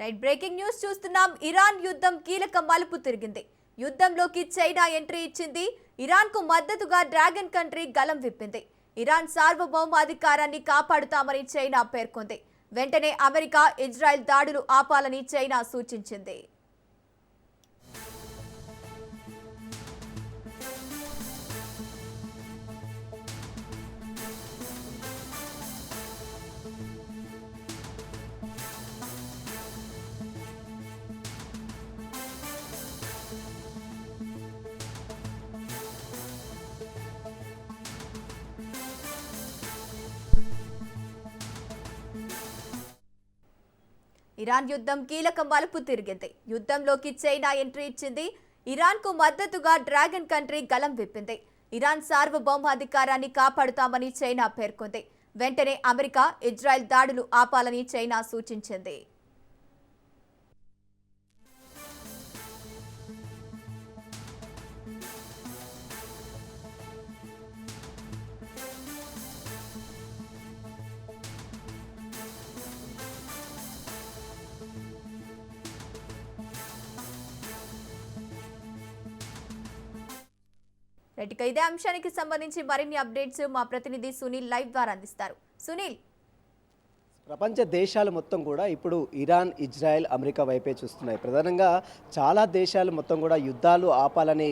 Right breaking news చూస్తున్నాం. Iran యుద్ధం కీలక మలుపు తిరిగింది. యుద్ధంలోకి చైనా ఎంట్రీ ఇచ్చింది. ఇరాన్ కు మద్దతుగా డ్రాగన్ కంట్రీ గలం విప్పింది. ఇరాన్ సార్వభౌమాధికారాన్ని కాపాడుతామని చైనా పేర్కొంది. వెంటనే అమెరికా, ఇజ్రాయెల్ దాడులు ఆపాలని చైనా సూచించింది. ఇరాన్ యుద్ధం కీలక మలుపు తిరిగింది. యుద్ధంలోకి చైనా ఎంట్రీ ఇచ్చింది. ఇరాన్ కు మద్దతుగా డ్రాగన్ కంట్రీ గలం విప్పింది. ఇరాన్ సార్వభౌమాధికారాన్ని కాపాడుతామని చైనా పేర్కొంది. వెంటనే అమెరికా, ఇజ్రాయెల్ దాడులు ఆపాలని చైనా సూచించింది. ఇదే అంశానికి సంబంధించి మరిన్ని అప్డేట్స్ మా ప్రతినిధి సునీల్ లైవ్ ద్వారా అందిస్తారు. సునీల్, ప్రపంచ దేశాలు మొత్తం కూడా ఇప్పుడు ఇరాన్, ఇజ్రాయెల్, అమెరికా వైపే చూస్తున్నాయి. ప్రధానంగా చాలా దేశాలు మొత్తం కూడా యుద్ధాలు ఆపాలని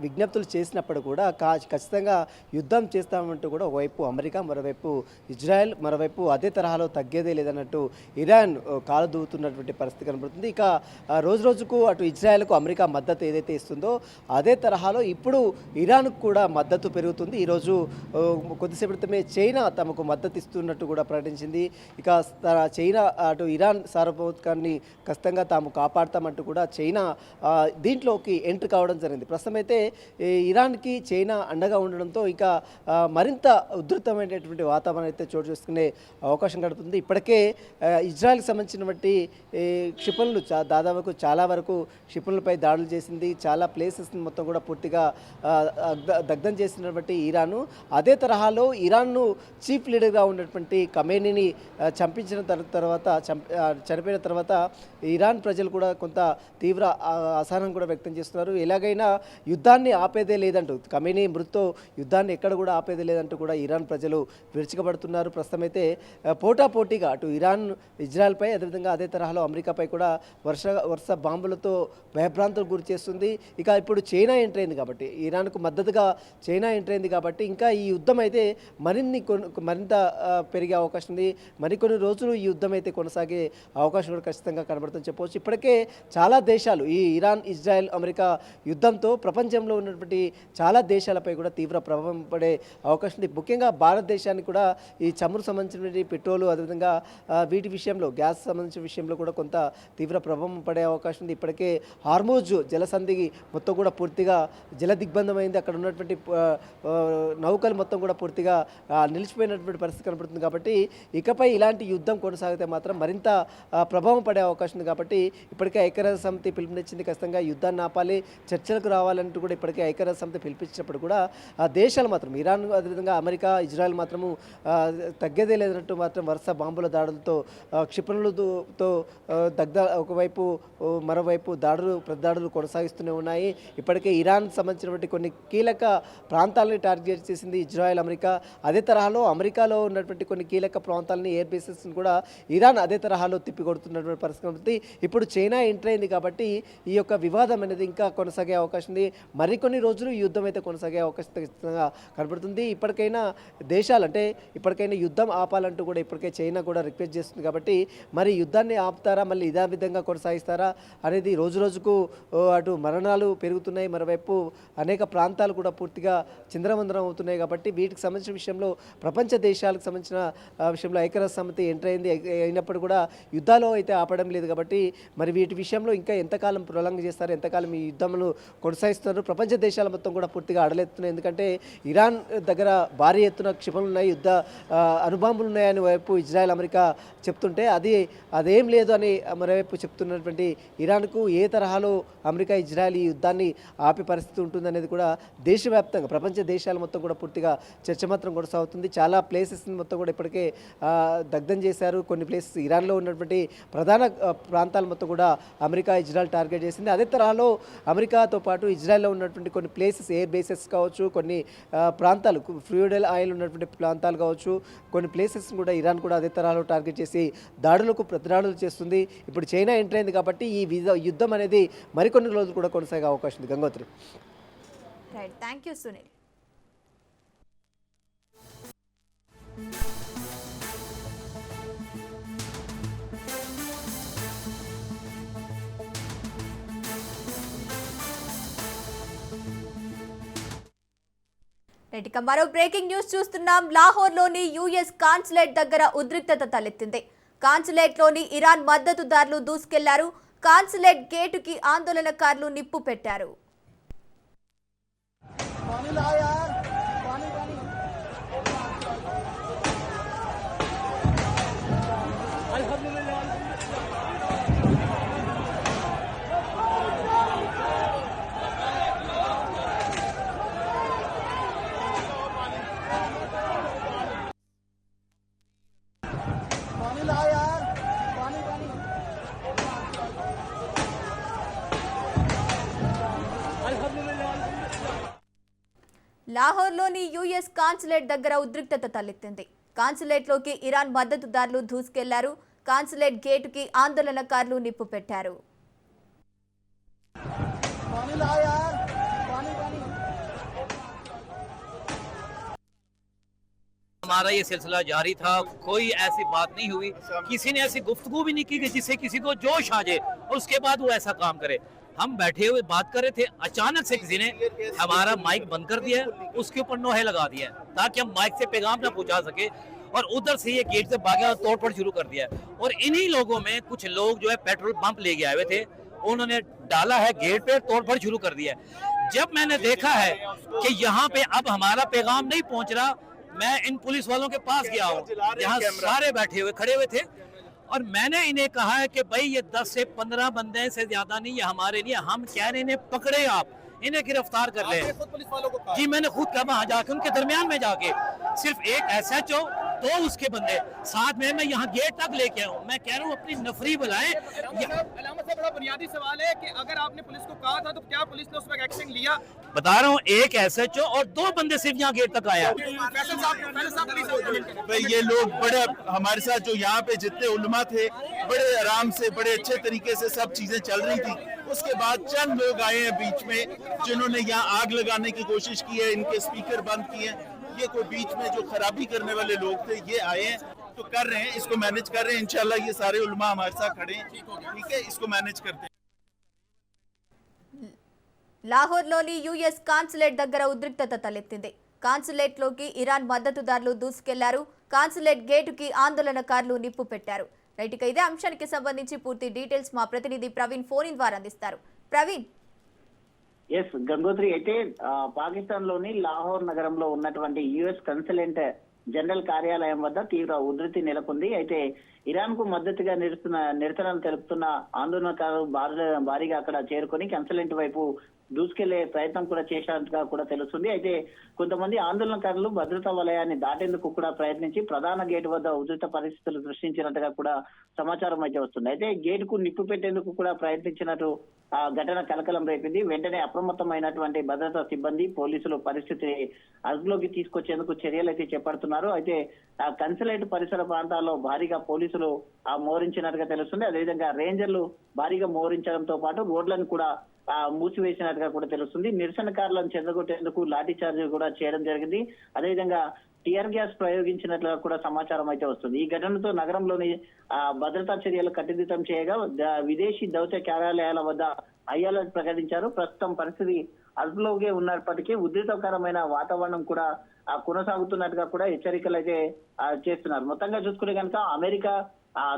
విజ్ఞప్తులు చేసినప్పుడు కూడా ఖచ్చితంగా యుద్ధం చేస్తామంటూ కూడా ఒకవైపు అమెరికా, మరోవైపు ఇజ్రాయెల్, మరోవైపు అదే తరహాలో తగ్గేదే లేదన్నట్టు ఇరాన్ కాలు దూవుతున్నటువంటి పరిస్థితి కనబడుతుంది. ఇక రోజు రోజుకు అటు ఇజ్రాయెల్కు అమెరికా మద్దతు ఏదైతే ఇస్తుందో అదే తరహాలో ఇప్పుడు ఇరాన్కు కూడా మద్దతు పెరుగుతుంది. ఈరోజు కొద్దిసేపటి క్రితమే చైనా తమకు మద్దతు ఇస్తున్నట్టు కూడా ప్రకటించింది. ఇక చైనా అటు ఇరాన్ సార్వభౌమాధికారాన్ని ఖచ్చితంగా తాము కాపాడతామంటూ కూడా చైనా దీంట్లోకి ఎంట్రీ కావడం జరిగింది. ప్రస్తుతం అయితే ఇరాన్కి చైనా అండగా ఉండడంతో ఇక మరింత ఉధృతమైనటువంటి వాతావరణం అయితే చోటు చేసుకునే అవకాశం గడుపుతుంది. ఇప్పటికే ఇజ్రాయెల్కి సంబంధించినటువంటి క్షిపణులు దాదాపు చాలా వరకు క్షిపణులపై దాడులు చేసింది. చాలా ప్లేసెస్ని మొత్తం కూడా పూర్తిగా దగ్ధం చేసినటువంటి ఇరాను అదే తరహాలో ఇరాన్ను చీఫ్ లీడర్గా ఉన్నటువంటి ఖమేనీని చంపించిన తర్వాత చనిపోయిన తర్వాత ఇరాన్ ప్రజలు కూడా కొంత తీవ్ర అసహనం కూడా వ్యక్తం చేస్తున్నారు. ఎలాగైనా యుద్ధాన్ని ఆపేదే లేదంటూ, ఖమేనీ మృతితో యుద్ధాన్ని ఎక్కడ కూడా ఆపేదే లేదంటూ కూడా ఇరాన్ ప్రజలు విరుచుకబడుతున్నారు. ప్రస్తుతం అయితే పోటాపోటీగా అటు ఇరాన్, ఇజ్రాయెల్పై, అదేవిధంగా అదే తరహాలో అమెరికాపై కూడా వరుస బాంబులతో భయభ్రాంతులకు గురి చేస్తుంది. ఇక ఇప్పుడు చైనా ఎంటర్ అయింది కాబట్టి, ఇరాన్కు మద్దతుగా చైనా ఎంటర్ అయింది కాబట్టి ఇంకా ఈ యుద్ధం అయితే మరింత పెరిగే అవకాశం ఉంది. మరికొన్ని రోజులు ఈ యుద్ధం అయితే కొనసాగే అవకాశం కూడా ఖచ్చితంగా కనబడుతుందని చెప్పవచ్చు. ఇప్పటికే చాలా దేశాలు ఈ ఇరాన్, ఇజ్రాయెల్, అమెరికా యుద్ధంతో ప్రపంచంలో ఉన్నటువంటి చాలా దేశాలపై కూడా తీవ్ర ప్రభావం పడే అవకాశం ఉంది. ముఖ్యంగా భారతదేశానికి కూడా ఈ చమురు సంబంధించినటువంటి పెట్రోలు, అదేవిధంగా వీటి విషయంలో, గ్యాస్ సంబంధించిన విషయంలో కూడా కొంత తీవ్ర ప్రభావం పడే అవకాశం ఉంది. ఇప్పటికే హార్మోజ్ జలసంధి మొత్తం కూడా పూర్తిగా జల దిగ్బంధమైంది. అక్కడ ఉన్నటువంటి నౌకలు మొత్తం కూడా పూర్తిగా నిలిచిపోయినటువంటి పరిస్థితి కనబడుతుంది. కాబట్టి ఇకపై ఇలాంటి యుద్ధం కొనసాగితే మాత్రం మరింత ప్రభావం పడే అవకాశం ఉంది. కాబట్టి ఇప్పటికే ఐక్యరాజ్య సమితి పిలుపునిచ్చింది. ఖచ్చితంగా యుద్ధాన్ని ఆపాలి, చర్చలకు రావాలంటూ కూడా ఇప్పటికే ఐక్యరాజ్య సమితి పిలిపించినప్పుడు కూడా ఆ దేశాలు మాత్రం ఇరాన్, అదేవిధంగా అమెరికా, ఇజ్రాయెల్ మాత్రము తగ్గేదే లేదన్నట్టు మాత్రం వరుస బాంబుల దాడులతో, క్షిపణులతో ఒకవైపు మరోవైపు ప్రతిదాడులు కొనసాగిస్తూనే ఉన్నాయి. ఇప్పటికే ఇరాన్ సంబంధించినటువంటి కొన్ని కీలక ప్రాంతాలని టార్గెట్ చేసింది ఇజ్రాయెల్, అమెరికా. అదే తరహాలో అమెరికాలో ఉన్నటువంటి కొన్ని కీలక ప్రాంతాలని, ఎయిర్ బేసెస్ని కూడా ఇరాన్ అదే తరహాలో తిప్పికొడుతున్నటువంటి పరిస్థితి. ఇప్పుడు చైనా ఎంటర్ అయింది కాబట్టి ఈ యొక్క వివాదం అనేది ఇంకా కొనసాగే అవకాశం ఉంది. మరికొన్ని రోజులు ఈ యుద్ధం అయితే కొనసాగే అవకాశం ఖచ్చితంగా కనబడుతుంది. ఇప్పటికైనా దేశాలు అంటే ఇప్పటికైనా యుద్ధం ఆపాలంటూ కూడా ఇప్పటికే చైనా కూడా రిక్వెస్ట్ చేస్తుంది. కాబట్టి మరి యుద్ధాన్ని ఆపుతారా, మళ్ళీ ఇదే విధంగా కొనసాగిస్తారా అనేది రోజు రోజుకు అటు మరణాలు పెరుగుతున్నాయి, మరోవైపు అనేక ప్రాంతాలు కూడా పూర్తిగా చిందరవందరం అవుతున్నాయి. కాబట్టి వీటికి సంబంధించిన విషయంలో, ప్రపంచ దేశాలకు సంబంధించిన విషయంలో ఐక్యరాజ్య సమితి ఎంటర్ అయినప్పుడు కూడా యుద్ధాలు అయితే ఆపడం లేదు. కాబట్టి మరి వీటి విషయంలో ఇంకా ఎంతకాలం ప్రొలాంగ్ చేస్తారు, ఎంతకాలం ఈ యుద్ధములు కొనసాగిస్తున్నారు. ప్రపంచ దేశాల మొత్తం కూడా పూర్తిగా అడలెత్తున్నాయి. ఎందుకంటే ఇరాన్ దగ్గర భారీ ఎత్తున క్షిపణులు ఉన్నాయి, యుద్ధ అణుబాంబులు ఉన్నాయని వైపు ఇజ్రాయెల్, అమెరికా చెప్తుంటే అదేం లేదు అని మరోవైపు చెప్తున్నటువంటి ఇరాన్కు ఏ తరహాలో అమెరికా, ఇజ్రాయెల్ ఈ యుద్ధాన్ని ఆపే పరిస్థితి ఉంటుందనేది కూడా దేశవ్యాప్తంగా ప్రపంచ దేశాలు మొత్తం కూడా పూర్తిగా చర్చ మాత్రం కొనసాగుతుంది. చాలా ప్లేసెస్ మొత్తం కూడా ఇప్పటికే దగ్ధం చేశారు. కొన్ని ప్లేసెస్ ఇరాన్లో ఉన్నటువంటి ప్రధాన ప్రాంతాలు మొత్తం కూడా అమెరికా ఇజ్రాయెల్ టార్గెట్ చేసింది. అదే తరహాలో అమెరికాతో పాటు ఇజ్రాయెల్లో ఉన్నటువంటి కొన్ని ప్లేసెస్ ఎయిర్ బేసెస్ కావచ్చు, కొన్ని ప్రాంతాలు ఫ్లూయిడ్ ఆయిల్ ఉన్నటువంటి ప్రాంతాలు కావచ్చు, కొన్ని ప్లేసెస్ కూడా ఇరాన్ కూడా అదే తరహాలో టార్గెట్ చేసి దాడులకు ప్రతిదాడులు చేస్తుంది. ఇప్పుడు చైనా ఎంటర్ అయింది కాబట్టి ఈ యుద్ధం అనేది మరికొన్ని రోజులు కూడా కొనసాగే అవకాశం ఉంది. Gangotri. Right, thank you Sunil. ఇక మరో బ్రేకింగ్ న్యూస్ చూస్తున్నాం. లాహోర్లోని యుఎస్ కాన్సులేట్ దగ్గర ఉద్రిక్తత తలెత్తింది. కాన్సులేట్లోని ఇరాన్ మద్దతుదారులు దూసుకెళ్లారు. కాన్సులేట్ గేటుకి ఆందోళనకారులు నిప్పు పెట్టారు. లాహోర్లోని యుఎస్ కాన్సులేట్ దగ్గర ఉద్రిక్తత తలెత్తింది. కాన్సులేట్లోకి ఇరాన్ మద్దతుదారులు దూసుకెళ్లారు. కాన్సులేట్ గేటుకి ఆందోళనకారులు నిప్పు పెట్టారు. हमारा ये सिलसिला जारी था, कोई ऐसी बात नहीं हुई, किसी ने ऐसी गुफ्तगू भी नहीं की कि जिससे किसी को जोश आ जाए और उसके बाद वो ऐसा काम करे। हम बैठे हुए बात कर रहे थे, अचानक से किसी ने हमारा माइक बंद कर दिया, उसके ऊपर नोहे लगा दिया ताकि हम माइक से पैगाम ना पहुंचा सके, और उधर से ये गेट से भागे और तोड़फोड़ शुरू कर दिया। और इन्हीं लोगों में कुछ लोग जो है पेट्रोल पंप लेके आए हुए थे, उन्होंने डाला है गेट पे, तोड़फोड़ शुरू कर दिया। जब मैंने देखा है कि यहाँ पे अब हमारा पैगाम नहीं पहुंच रहा, मैं इन पुलिस वालों के पास गया हूँ, यहाँ सारे बैठे हुए खड़े हुए थे, और मैंने इन्हें कहा है कि भाई ये 10 से 15 बंदे से ज्यादा नहीं, ये हमारे नहीं, हम कह रहे इन्हें पकड़े, आप इन्हें गिरफ्तार कर ले। जी मैंने खुद कहा वहां जाके उनके दरमियान में जाके, सिर्फ एक SHO, 2 उसके बंदे साथ में, मैं यहाँ गेट तक लेके आया हूँ। मैं कह रहा हूँ अपनी नफरी बुलाएं। अलामत साहब, बड़ा बुनियादी सवाल है कि अगर आपने पुलिस को कहा था तो क्या पुलिस ने उस वक्त एक्शन लिया? बता रहा हूँ, एक SHO और 2 बंदे सिर्फ यहाँ गेट तक आया। ये लोग बड़े हमारे साथ जो यहाँ पे जितने उलमा थे, बड़े आराम से बड़े अच्छे तरीके से सब चीजें चल रही थी। उसके बाद चंद लोग आए हैं बीच में जिन्होंने यहाँ आग लगाने की कोशिश की है, इनके स्पीकर बंद किए हैं। ये कोई बीच में जो खराबी करने वाले लोग थे ये आए हैं, तो कर रहे हैं, इसको मैनेज कर रहे हैं। इंशाल्लाह ये सारे उलमा हमारे साथ खड़े हैं, ठीक है, इसको मैनेज करते हैं। లాహోర్లోని యుఎస్ కాన్సులేట్ దగ్గర ఉద్రిక్తత తలెత్తింది. కాన్సులేట్లోకి ఇరాన్ మద్దతుదారులు దూసుకెళ్లారు. కాన్సులేట్ గేటుకి ఆందోళనకారులు నిప్పు పెట్టారు. రైట్, ఇక ఇదే అంశానికి సంబంధించి పూర్తి డీటెయిల్స్ మా ప్రతినిధి ప్రవీణ్ ఫోన్ ఇన్ ద్వారా అందిస్తారు. ప్రవీణ్. ఎస్ గంగోత్రి, అయితే పాకిస్తాన్ లోని లాహోర్ నగరంలో ఉన్నటువంటి యుఎస్ కన్సులేట్ జనరల్ కార్యాలయం వద్ద తీవ్ర ఉధృతి నెలకొంది. అయితే ఇరాన్ కు మద్దతుగా నిరసనలు తెలుపుతున్న ఆందోళనకారులు భారీగా అక్కడ చేరుకొని కన్సులేట్ వైపు దూసుకెళ్లే ప్రయత్నం కూడా చేసినట్టుగా కూడా తెలుస్తుంది. అయితే కొంతమంది ఆందోళనకారులు భద్రతా వలయాన్ని దాటేందుకు కూడా ప్రయత్నించి ప్రధాన గేటు వద్ద ఉధృత పరిస్థితులు సృష్టించినట్టుగా కూడా సమాచారం అయితే వస్తుంది. అయితే గేట్ కు నిప్పు పెట్టేందుకు కూడా ప్రయత్నించినట్టు ఆ ఘటన కలకలం రేపింది. వెంటనే అప్రమత్తమైనటువంటి భద్రతా సిబ్బంది, పోలీసులు పరిస్థితిని అదుపులోకి తీసుకొచ్చేందుకు చర్యలు అయితే చేపడుతున్నారు. అయితే ఆ కన్సులేట్ పరిసర ప్రాంతాల్లో భారీగా పోలీసులు మోహరించినట్టుగా తెలుస్తుంది. అదేవిధంగా రేంజర్లు భారీగా మోహరించడంతో పాటు రోడ్లను కూడా మూసివేసినట్టుగా కూడా తెలుస్తుంది. నిరసనకారులను చెదరగొట్టేందుకు లాఠీ చార్జ్ కూడా చేయడం జరిగింది. అదేవిధంగా టియర్ గ్యాస్ ప్రయోగించినట్లుగా కూడా సమాచారం అయితే వస్తుంది. ఈ ఘటనతో నగరంలోని భద్రతా చర్యలు కట్టుదిట్టం చేయగా విదేశీ దౌత్య కార్యాలయాల వద్ద హై అలర్ట్ ప్రకటించారు. ప్రస్తుతం పరిస్థితి అదుపులోకి ఉన్నప్పటికీ ఉద్రిక్తకరమైన వాతావరణం కూడా కొనసాగుతున్నట్టుగా కూడా హెచ్చరికలు అయితే చేస్తున్నారు. మొత్తంగా చూసుకుంటే కనుక అమెరికా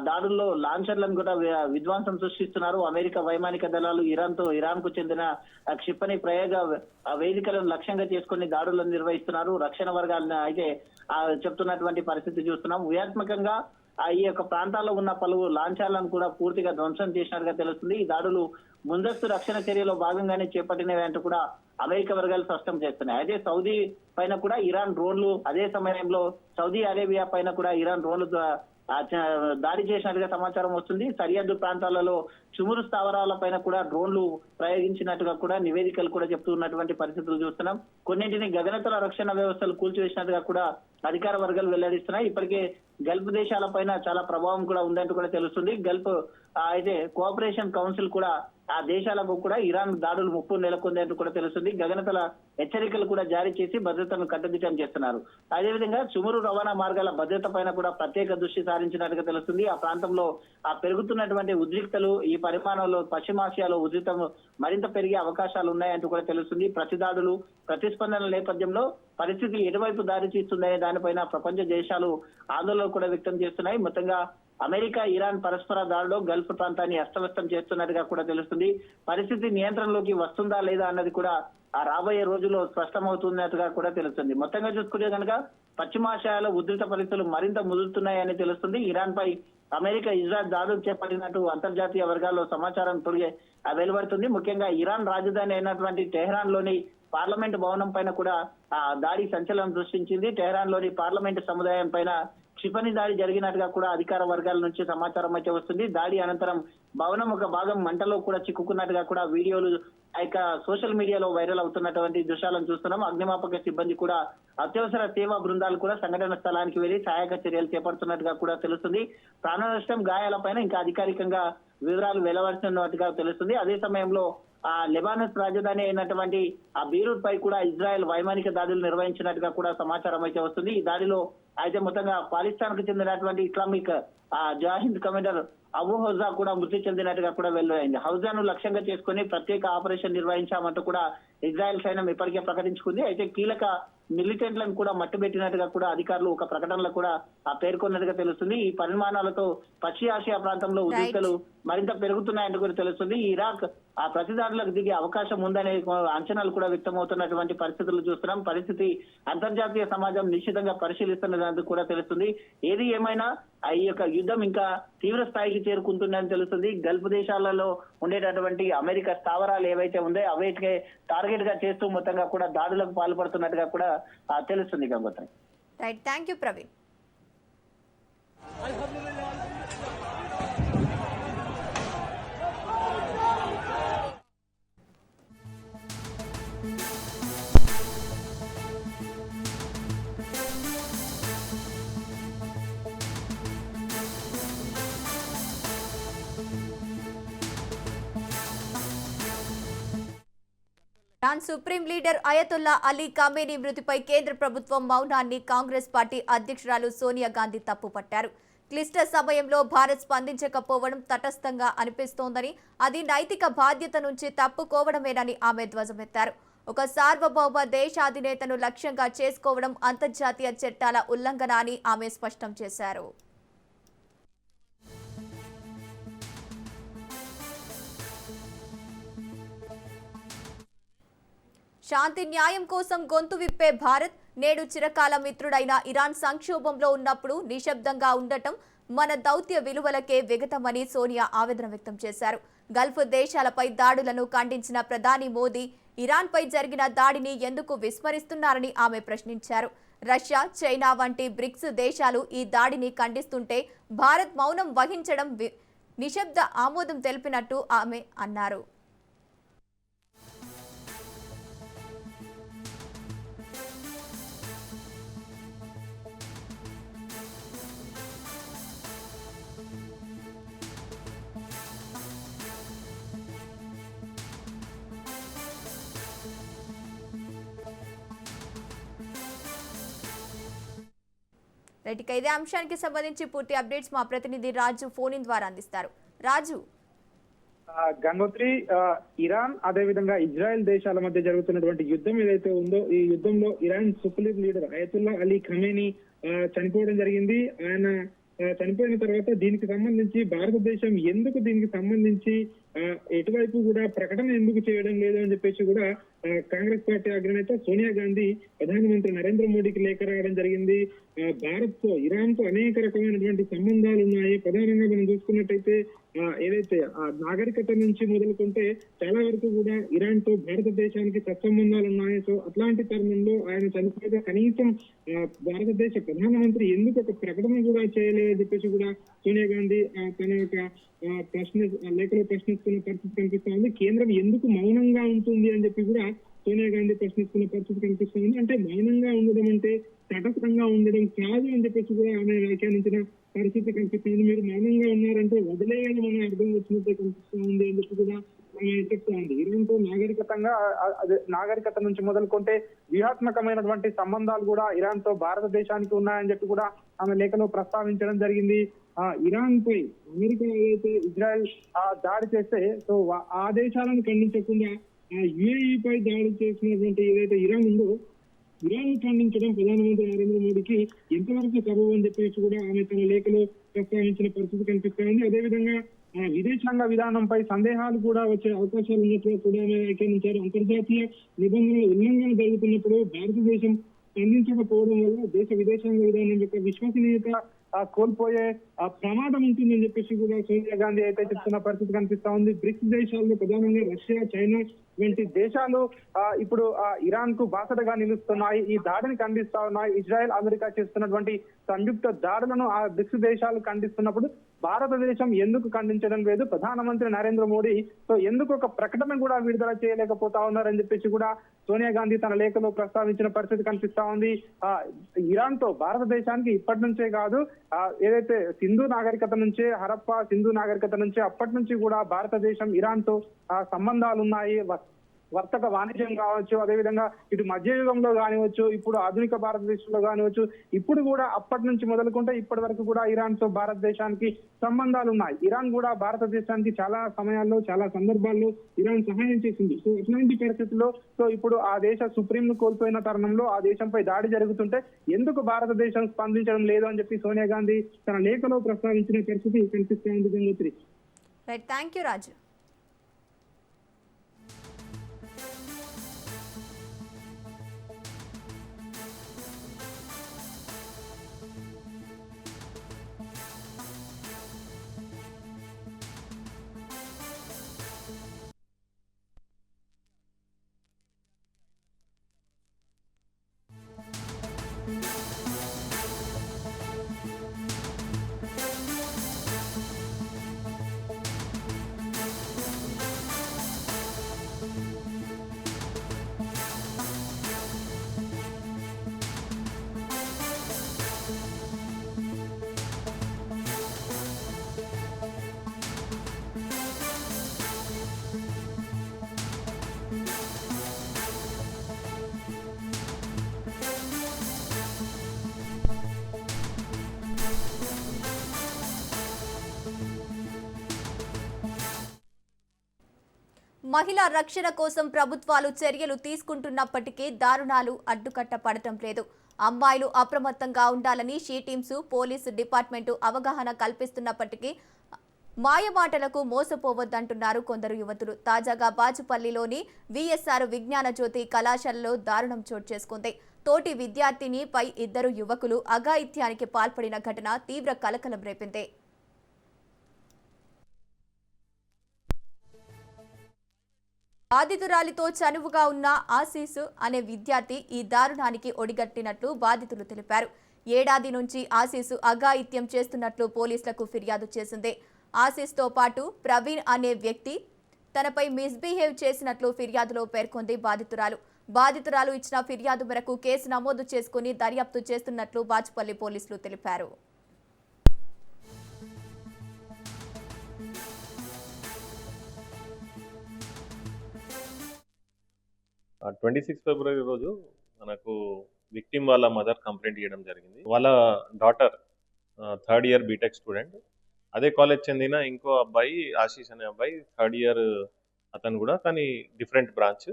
దాడుల్లో లాంచర్లను కూడా విధ్వంసం సృష్టిస్తున్నారు. అమెరికా వైమానిక దళాలు ఇరాన్ కు చెందిన క్షిపణి ప్రయోగ వేదికలను లక్ష్యంగా చేసుకుని దాడులను నిర్వహిస్తున్నారు. రక్షణ వర్గాలను అయితే చెప్తున్నటువంటి పరిస్థితి చూస్తున్నాం. వ్యూహాత్మకంగా ఈ యొక్క ప్రాంతాల్లో ఉన్న పలు లాంఛాలను కూడా పూర్తిగా ధ్వంసం చేసినట్టుగా తెలుస్తుంది. ఈ దాడులు ముందస్తు రక్షణ చర్యలో భాగంగానే చేపట్టినవి అంటూ కూడా అమెరికా వర్గాలు స్పష్టం చేస్తున్నాయి. అయితే సౌదీ పైన కూడా ఇరాన్ డ్రోన్లు, అదే సమయంలో సౌదీ అరేబియా పైన కూడా ఇరాన్ డ్రోన్లు దాడి చేసినట్టుగా సమాచారం వస్తుంది. సరిహద్దు ప్రాంతాలలో చుమురు స్థావరాలపైన కూడా డ్రోన్లు ప్రయోగించినట్టుగా కూడా నివేదికలు కూడా చెప్తున్నటువంటి పరిస్థితులు చూస్తున్నాం. కొన్నింటిని గగనతల రక్షణ వ్యవస్థలు కూల్చివేసినట్టుగా కూడా అధికార వర్గాలు వెల్లడిస్తున్నాయి. ఇప్పటికే గల్ఫ్ దేశాలపైన చాలా ప్రభావం కూడా ఉందంటూ కూడా తెలుస్తుంది. గల్ఫ్ అయితే కోఆపరేషన్ కౌన్సిల్ కూడా ఆ దేశాలకు కూడా ఇరాన్ దాడులు ముప్పు నెలకొంది అంటూ కూడా తెలుస్తుంది. గగనతల హెచ్చరికలు కూడా జారీ చేసి భద్రతను కట్టుదిట్టం చేస్తున్నారు. అదేవిధంగా చుమురు రవాణా మార్గాల భద్రత పైన కూడా ప్రత్యేక దృష్టి సారించినట్టుగా తెలుస్తుంది. ఆ ప్రాంతంలో ఆ పెరుగుతున్నటువంటి ఉద్రిక్తలు ఈ పరిమాణంలో పశ్చిమాసియాలో ఉద్రిక్తం మరింత పెరిగే అవకాశాలు ఉన్నాయంటూ కూడా తెలుస్తుంది. ప్రతిదాడులు ప్రతిస్పందన నేపథ్యంలో పరిస్థితి ఎటువైపు దారి తీస్తుందనే దానిపైన ప్రపంచ దేశాలు ఆందోళన కూడా వ్యక్తం చేస్తున్నాయి. మొత్తంగా అమెరికా ఇరాన్ పరస్పర దాడిలో గల్ఫ్ ప్రాంతాన్ని అస్తవ్యస్తం చేస్తున్నట్టుగా కూడా తెలుస్తుంది. పరిస్థితి నియంత్రణలోకి వస్తుందా లేదా అన్నది కూడా ఆ రాబోయే రోజుల్లో స్పష్టమవుతున్నట్టుగా కూడా తెలుస్తుంది. మొత్తంగా చూసుకుంటే కనుక పశ్చిమాసియాలో ఉధృత పరిస్థితులు మరింత ముదురుతున్నాయని తెలుస్తుంది. ఇరాన్ పై అమెరికా ఇజ్రాయెల్ దాడులు చేపట్టినట్టు అంతర్జాతీయ వర్గాల్లో సమాచారం తొలగే వెలువడుతుంది. ముఖ్యంగా ఇరాన్ రాజధాని అయినటువంటి టెహ్రాన్ లోని పార్లమెంట్ భవనం పైన కూడా ఆ దాడి సంచలనం సృష్టించింది. టెహ్రాన్ లోని పార్లమెంట్ సముదాయం పైన క్షిపణి దాడి జరిగినట్టుగా కూడా అధికార వర్గాల నుంచి సమాచారం అయితే వస్తుంది. దాడి అనంతరం భవనం ఒక భాగం మంటలో కూడా చిక్కుకున్నట్టుగా కూడా వీడియోలు సోషల్ మీడియాలో వైరల్ అవుతున్నటువంటి దృశ్యాలను చూస్తున్నాం. అగ్నిమాపక సిబ్బంది కూడా అత్యవసర సేవా బృందాలు కూడా సంఘటన స్థలానికి వెళ్లి సహాయక చర్యలు చేపడుతున్నట్టుగా కూడా తెలుస్తుంది. ప్రాణ నష్టం, గాయాలపైన ఇంకా అధికారికంగా వివరాలు వెలువడుతున్నట్టుగా తెలుస్తుంది. అదే సమయంలో ఆ లెబానస్ రాజధాని అయినటువంటి ఆ బీరూట్ పై కూడా ఇజ్రాయెల్ వైమానిక దాడులు నిర్వహించినట్టుగా కూడా సమాచారం అయితే వస్తుంది. ఈ దాడిలో అయితే మొత్తంగా పాకిస్తాన్ కు చెందినటువంటి ఇస్లామిక్ జాహిద్ కమాండర్ అబూ హౌజా కూడా మృతి చెందినట్టుగా కూడా వెల్లడైంది. హౌజాను లక్ష్యంగా చేసుకుని ప్రత్యేక ఆపరేషన్ నిర్వహించామంటూ కూడా ఇజ్రాయెల్ సైన్యం ఇప్పటికే ప్రకటించుకుంది. అయితే కీలక మిలిటెంట్లను కూడా మట్టుబెట్టినట్టుగా కూడా అధికారులు ఒక ప్రకటనలో కూడా పేర్కొన్నట్టుగా తెలుస్తుంది. ఈ పరిమాణాలతో పశ్చిమ ఆసియా ప్రాంతంలో ఉద్రిక్తలు మరింత పెరుగుతున్నాయంటూ కూడా తెలుస్తుంది. ఇరాక్ ఆ ప్రతిదాడులకు దిగే అవకాశం ఉందనే అంచనాలు కూడా వ్యక్తమవుతున్నటువంటి పరిస్థితులు చూస్తున్నాం. పరిస్థితి అంతర్జాతీయ సమాజం నిశ్చితంగా పరిశీలిస్తున్నదందుకు కూడా తెలుస్తుంది. ఏది ఏమైనా ఈ యొక్క యుద్ధం ఇంకా తీవ్ర స్థాయికి చేరుకుంటుందని తెలుస్తుంది. గల్ఫ్ దేశాలలో ఉండేటటువంటి అమెరికా స్థావరాలు ఏవైతే ఉన్నాయో అవైతే టార్గెట్ గా చేస్తూ మొత్తంగా కూడా దాడులకు పాల్పడుతున్నట్టుగా కూడా తెలుస్తుంది. Gangotri. Right, thank you Praveen. Iran supreme leader Ayatollah Ali Khamenei మృతిపై కేంద్ర ప్రభుత్వం మౌనాన్ని కాంగ్రెస్ పార్టీ అధ్యక్షురాలు సోనియా గాంధీ తప్పుపట్టారు. క్లిష్ట సమయంలో భారత్ స్పందించకపోవడం తటస్థంగా అనిపిస్తోందని, అది నైతిక బాధ్యత నుంచి తప్పుకోవడమేనని ఆమె ధ్వజమెత్తారు. ఒక సార్వభౌమ దేశాధినేతను లక్ష్యంగా చేసుకోవడం అంతర్జాతీయ చట్టాల ఉల్లంఘన అని ఆమె స్పష్టం చేశారు. శాంతి న్యాయం కోసం గొంతు విప్పే భారత్ నేడు చిరకాల మిత్రుడైన ఇరాన్ సంక్షోభంలో ఉన్నప్పుడు నిశ్శబ్దంగా ఉండటం మన దౌత్య విలువలకే విఘాతమని సోనియా ఆవేదన వ్యక్తం చేశారు. గల్ఫ్ దేశాలపై దాడులను ఖండించిన ప్రధాని మోదీ ఇరాన్పై జరిగిన దాడిని ఎందుకు విస్మరిస్తున్నారని ఆమె ప్రశ్నించారు. రష్యా, చైనా వంటి బ్రిక్స్ దేశాలు ఈ దాడిని ఖండిస్తుంటే భారత్ మౌనం వహించడం నిశ్శబ్ద ఆమోదం తెలిపినట్టు ఆమె అన్నారు. రైట్, ఇదే అంశానికి సంబంధించి పూర్తి అప్డేట్స్ మా ప్రతినిధి రాజు ఫోన్ ఇన్ ద్వారా అందిస్తారు. రాజు. గంగోత్రి, ఇరాన్ అదేవిధంగా ఇజ్రాయెల్ దేశాల మధ్య జరుగుతున్నటువంటి యుద్ధం ఏదైతే ఉందో ఈ యుద్ధంలో Iran supreme leader Ayatollah Ali Khamenei చనిపోవడం జరిగింది. ఆయన చనిపోయిన తర్వాత దీనికి సంబంధించి భారతదేశం ఎందుకు దీనికి సంబంధించి ఎటువైపు కూడా ప్రకటన ఎందుకు చేయడం లేదు అని చెప్పేసి కూడా కాంగ్రెస్ పార్టీ అగ్రనేత సోనియా గాంధీ ప్రధానమంత్రి నరేంద్ర మోడీకి లేఖ రాయడం జరిగింది. భారత్ తో ఇరాన్ తో అనేక రకమైనటువంటి సంబంధాలు ఉన్నాయి. ప్రధానంగా మనం చూసుకున్నట్టయితే ఏదైతే నాగరికత నుంచి మొదలుకుంటే చాలా వరకు కూడా ఇరాన్ తో భారతదేశానికి సత్సంబంధాలు ఉన్నాయి. సో అట్లాంటి తరుణంలో ఆయన చనిపోతే కనీసం భారతదేశ ప్రధానమంత్రి ఎందుకు ఒక ప్రకటన కూడా చేయలేదని చెప్పేసి కూడా సోనియా గాంధీ తన యొక్క లేఖలో ప్రశ్నిస్తున్న పరిస్థితి కనిపిస్తా ఉంది. కేంద్రం ఎందుకు మౌనంగా ఉంటుంది అని చెప్పి కూడా సోనియా గాంధీ ప్రశ్నిస్తున్న పరిస్థితి కనిపిస్తా ఉంది. అంటే మౌనంగా ఉండడం అంటే తటస్థంగా ఉండడం కాదు అని చెప్పేసి కూడా ఆమె వ్యాఖ్యానించిన పరిస్థితి కనిపిస్తుంది. మీరు మౌనంగా ఉన్నారంటే వదిలేయడం అనే అర్థం వచ్చినట్టే కనిపిస్తా ఉంది అని చెప్పి కూడా చెప్తా ఉంది. ఇరాన్ తో నాగరికత నుంచి మొదలుకుంటే వ్యూహాత్మకమైనటువంటి సంబంధాలు కూడా ఇరాన్ తో భారతదేశానికి ఉన్నాయని చెప్పి కూడా ఆమె లేఖలో ప్రస్తావించడం జరిగింది. ఇరాన్ పై అమెరికా ఏదైతే ఇజ్రాయెల్ దాడి చేస్తే సో ఆ దేశాలను ఖండించకుండా యుఏఈ పై దాడి చేసినటువంటి ఏదైతే ఇరాన్ ఉందో ఇరాన్ ఖండించడం ప్రధానమంత్రి నరేంద్ర మోడీకి ఎంతవరకు సబబు అని చెప్పేసి కూడా ఆమె తన లేఖలో ప్రస్తావించిన పరిస్థితి కనిపిస్తా ఉంది. అదేవిధంగా విదేశాంగ విధానంపై సందేహాలు కూడా వచ్చే అవకాశాలు ఉన్నట్లు కూడా ఆమె వ్యాఖ్యానించారు. అంతర్జాతీయ నిబంధనల ఉల్లంఘన జరుగుతున్నప్పుడు భారతదేశం స్పందించకపోవడం వల్ల దేశ విదేశాంగ విధానం యొక్క విశ్వసనీయత కోల్పోయే ప్రమాదం ఉంటుందని చెప్పేసి కూడా సోనియా గాంధీ అయితే చెప్తున్న పరిస్థితి కనిపిస్తా ఉంది. బ్రిక్స్ దేశాల్లో ప్రధానంగా రష్యా, చైనా వంటి దేశాలు ఇప్పుడు ఇరాన్ కు బాసటగా నిలుస్తున్నాయి. ఈ దాడిని ఖండిస్తా ఉన్నాయి. ఇజ్రాయెల్, అమెరికా చేస్తున్నటువంటి సంయుక్త దాడులను ఆ బ్రిక్స్ దేశాలు ఖండిస్తున్నప్పుడు భారతదేశం ఎందుకు ఖండించడం లేదు? ప్రధానమంత్రి నరేంద్ర మోడీ సో ఎందుకు ఒక ప్రకటన కూడా విడుదల చేయలేకపోతా ఉన్నారని చెప్పేసి కూడా సోనియా గాంధీ తన లేఖలో ప్రస్తావించిన పరిస్థితి కనిపిస్తా ఉంది. ఇరాన్ తో భారతదేశానికి ఇప్పటి నుంచే కాదు, ఏదైతే సింధు నాగరికత నుంచే, హరప్పా సింధు నాగరికత నుంచే అప్పటి నుంచి కూడా భారతదేశం ఇరాన్ తో సంబంధాలు ఉన్నాయి. వర్తక వాణిజ్యం కావచ్చు, అదేవిధంగా ఇటు మధ్యయుగంలో కానివచ్చు, ఇప్పుడు ఆధునిక భారతదేశంలో కానివచ్చు, ఇప్పుడు కూడా అప్పటి నుంచి మొదలుకుంటే ఇప్పటి వరకు కూడా ఇరాన్ తో భారతదేశానికి సంబంధాలు ఉన్నాయి. ఇరాన్ కూడా భారతదేశానికి చాలా సమయాల్లో, చాలా సందర్భాల్లో ఇరాన్ సహాయం చేసింది. సో ఇట్లాంటి పరిస్థితుల్లో సో ఇప్పుడు ఆ దేశ సుప్రీం ను కోల్పోయిన తరుణంలో ఆ దేశంపై దాడి జరుగుతుంటే ఎందుకు భారతదేశం స్పందించడం లేదు అని చెప్పి సోనియా గాంధీ తన లేఖలో ప్రస్తావించిన పరిస్థితి కనిపిస్తా ఉంది. గంగోత్రి. రైట్, థ్యాంక్ యూ రాజు. మహిళా రక్షణ కోసం ప్రభుత్వాలు చర్యలు తీసుకుంటున్నప్పటికీ దారుణాలు అడ్డుకట్టపడటం లేదు. అమ్మాయిలు అప్రమత్తంగా ఉండాలని షీ టీమ్స్, పోలీసు డిపార్ట్మెంటు అవగాహన కల్పిస్తున్నప్పటికీ మాయమాటలకు మోసపోవద్దంటున్నారు కొందరు యువతులు. తాజాగా బాచుపల్లిలోని విఎస్ఆర్ విజ్ఞాన జ్యోతి కళాశాలలో దారుణం చోటు చేసుకుంది. తోటి విద్యార్థిని పై ఇద్దరు యువకులు అఘాయిత్యానికి పాల్పడిన ఘటన తీవ్ర కలకలం రేపింది. బాధితురాలితో చనువుగా ఉన్న ఆశీస్ అనే విద్యార్థి ఈ దారుణానికి ఒడిగట్టినట్లు బాధితులు తెలిపారు. ఏడాది నుంచి ఆశీస్ అఘాయిత్యం చేస్తున్నట్లు పోలీసులకు ఫిర్యాదు చేసింది. ఆశీస్తో పాటు ప్రవీణ్ అనే వ్యక్తి తనపై మిస్బిహేవ్ చేసినట్లు ఫిర్యాదులో పేర్కొంది బాధితురాలు ఇచ్చిన ఫిర్యాదు మేరకు కేసు నమోదు చేసుకుని దర్యాప్తు చేస్తున్నట్లు బాచుపల్లి పోలీసులు తెలిపారు. 26 ఫిబ్రవరి రోజు మనకు విక్టిమ్ వాళ్ళ మదర్ కంప్లైంట్ చేయడం జరిగింది. వాళ్ళ daughter 3rd year BTech student, అదే కాలేజ్ చెందిన ఇంకో అబ్బాయి ఆశీష్ అనే అబ్బాయి 3rd ఇయర్ అతను కూడా, కానీ డిఫరెంట్ బ్రాంచ్.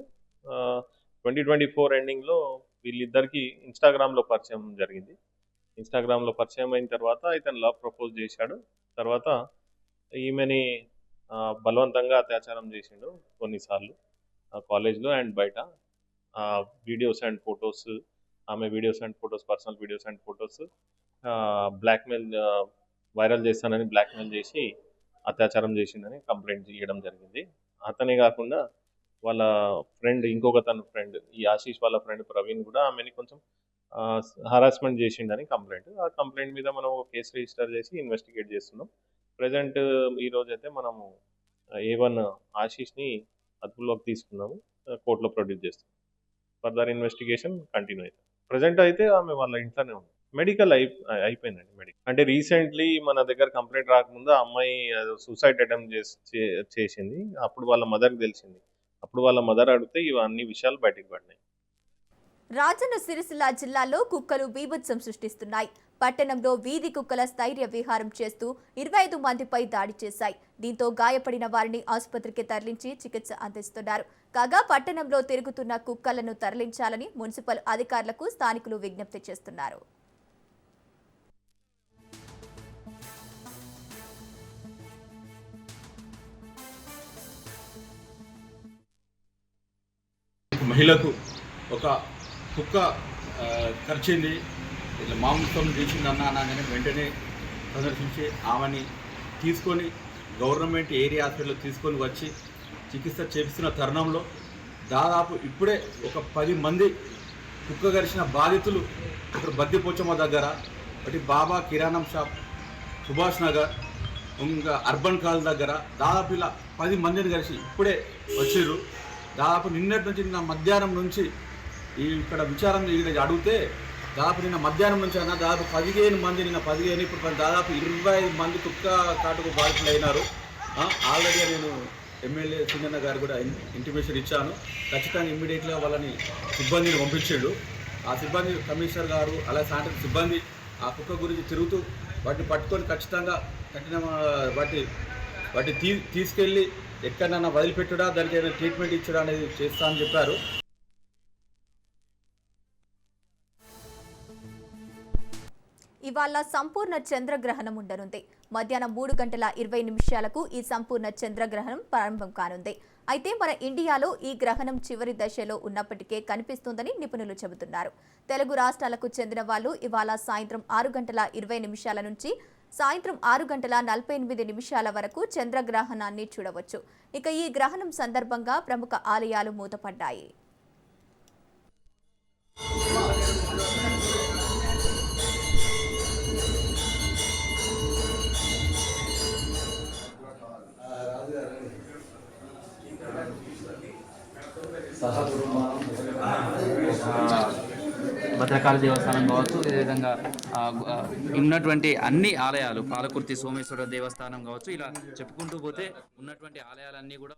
2024 ఎండింగ్లో వీళ్ళిద్దరికి ఇన్స్టాగ్రామ్లో పరిచయం జరిగింది. ఇన్స్టాగ్రామ్లో పరిచయం అయిన తర్వాత ఇతను లవ్ ప్రపోజ్ చేశాడు. తర్వాత ఈమెని బలవంతంగా అత్యాచారం చేసిండు కొన్నిసార్లు కాలేజ్లో అండ్ బయట. వీడియోస్ అండ్ ఫొటోస్, ఆమె videos and photos, personal videos and photos blackmail viral చేస్తానని బ్లాక్మెయిల్ చేసి అత్యాచారం చేసిందని కంప్లైంట్ చేయడం జరిగింది. అతనే కాకుండా వాళ్ళ ఫ్రెండ్, ఇంకొక తన ఫ్రెండ్, ఈ ఆశీష్ వాళ్ళ ఫ్రెండ్ ప్రవీణ్ కూడా ఆమెని కొంచెం హరాస్మెంట్ చేసిండని కంప్లైంట్. ఆ కంప్లైంట్ మీద మనం ఒక కేసు రిజిస్టర్ చేసి ఇన్వెస్టిగేట్ చేస్తున్నాం. ప్రజెంట్ ఈరోజైతే మనము A1 ఆశీష్ని అదుపులోకి తీసుకున్నాము, కోర్టులో ప్రొడ్యూస్ చేస్తున్నాం. ఫర్దర్ ఇన్వెస్టిగేషన్ కంటిన్యూ అవుతుంది. ప్రజెంట్ అయితే ఆమె వాళ్ళ ఇంట్లోనే ఉంది. మెడికల్ అయిపోయిందండి. మెడికల్ అంటే రీసెంట్లీ మన దగ్గర కంప్లైంట్ రాకముందు ఆ అమ్మాయి సూసైడ్ అటెంప్ట్ చేసింది. అప్పుడు వాళ్ళ మదర్కి తెలిసింది. అప్పుడు వాళ్ళ మదర్ అడిగితే ఇవన్నీ విషయాలు బయటకు పడినాయి. రాజన్న సిరిసిల్ల జిల్లాలో కుక్కలు బీభత్సం సృష్టిస్తున్నాయి. పట్టణంలో వీధి కుక్కల స్థైర్య విహారం చేస్తూ 25 మందిపై దాడి చేశాయి. దీంతో గాయపడిన వారిని ఆసుపత్రికి తరలించి చికిత్స అందిస్తున్నారు. కాగా పట్టణంలో తిరుగుతున్న కుక్కలను తరలించాలని మున్సిపల్ అధికారులకు స్థానికులు విజ్ఞప్తి చేస్తున్నారు. మహిళకు ఒక కుక్క కరిచింది, ఇట్లా మాంసం చేసింది అనగానే వెంటనే సందర్శించి ఆమెని తీసుకొని గవర్నమెంట్ ఏరియా హాస్పిటల్లో తీసుకొని వచ్చి చికిత్స చేపిస్తున్న తరుణంలో దాదాపు ఇప్పుడే ఒక 10 మంది కుక్క కరిచిన బాధితులు ఇక్కడ బద్దిపోచమ్మ దగ్గర, ఒకటి బాబా కిరాణం షాప్, సుభాష్ నగర్, ఇంకా అర్బన్ కాల్ దగ్గర దాదాపు ఇలా 10 మందిని కలిసి ఇప్పుడే వచ్చారు. దాదాపు నిన్నటి నుంచి నిన్న మధ్యాహ్నం నుంచి ఇక్కడ విచారం అడిగితే దాదాపు నిన్న మధ్యాహ్నం నుంచి అన్న దాదాపు 15 మంది, నిన్న 15, ఇప్పుడు దాదాపు 25 మంది కుక్క కాటుకు బాధితులు అయినారు. ఆల్రెడీ నేను ఎమ్మెల్యే సింగన్న గారు కూడా ఇంటిమేషన్ ఇచ్చాను. ఖచ్చితంగా ఇమ్మీడియట్గా వాళ్ళని సిబ్బందిని పంపించాడు. ఆ సిబ్బంది కమిషనర్ గారు అలాగే సాయంత్రం సిబ్బంది ఆ కుక్క గురించి తిరుగుతూ వాటిని పట్టుకొని ఖచ్చితంగా వాటిని తీసుకెళ్ళి ఎక్కడన్నా వదిలిపెట్టడా, దానికి ఏదైనా ట్రీట్మెంట్ ఇచ్చడా అనేది చేస్తా అని చెప్పారు. ఇవాళ సంపూర్ణ చంద్రగ్రహణం ఉండనుంది. మధ్యాహ్నం 3:20 ఈ సంపూర్ణ చంద్రగ్రహణం ప్రారంభం కానుంది. అయితే మన ఇండియాలో ఈ గ్రహణం చివరి దశలో ఉన్నప్పటికే కనిపిస్తుందని నిపుణులు చెబుతున్నారు. తెలుగు రాష్ట్రాలకు చెందిన వాళ్ళు ఇవాళ సాయంత్రం 6:20 నుంచి సాయంత్రం 6:48 వరకు చంద్రగ్రహణాన్ని చూడవచ్చు. ఇక ఈ గ్రహణం సందర్భంగా ప్రముఖ ఆలయాలు మూతపడ్డాయి. భద్రకాళి దేవస్థానం కావచ్చు, అదేవిధంగా ఉన్నటువంటి అన్ని ఆలయాలు, పాలకుర్తి సోమేశ్వర దేవస్థానం కావచ్చు, ఇలా చెప్పుకుంటూ పోతే ఉన్నటువంటి ఆలయాలన్నీ కూడా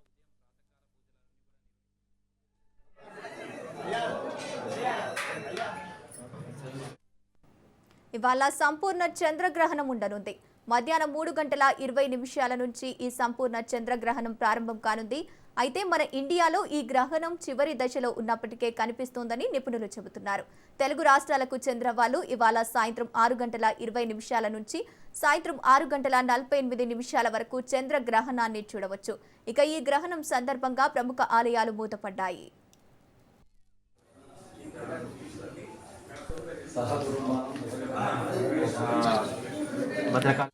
ఇవాళ సంపూర్ణ చంద్రగ్రహణం ఉండనుంది. మధ్యాహ్నం 3:20 నుంచి ఈ సంపూర్ణ చంద్రగ్రహణం ప్రారంభం కానుంది. అయితే మన ఇండియాలో ఈ గ్రహణం చివరి దశలో ఉన్నప్పటికే కనిపిస్తోందని నిపుణులు చెబుతున్నారు. తెలుగు రాష్ట్రాలకు చెందిన వాళ్ళు ఇవాళ సాయంత్రం 6:20 నుంచి సాయంత్రం 6:48 వరకు చంద్రగ్రహణాన్ని చూడవచ్చు. ఇక ఈ గ్రహణం సందర్భంగా ప్రముఖ ఆలయాలు మూతపడ్డాయి. భద్రకాళి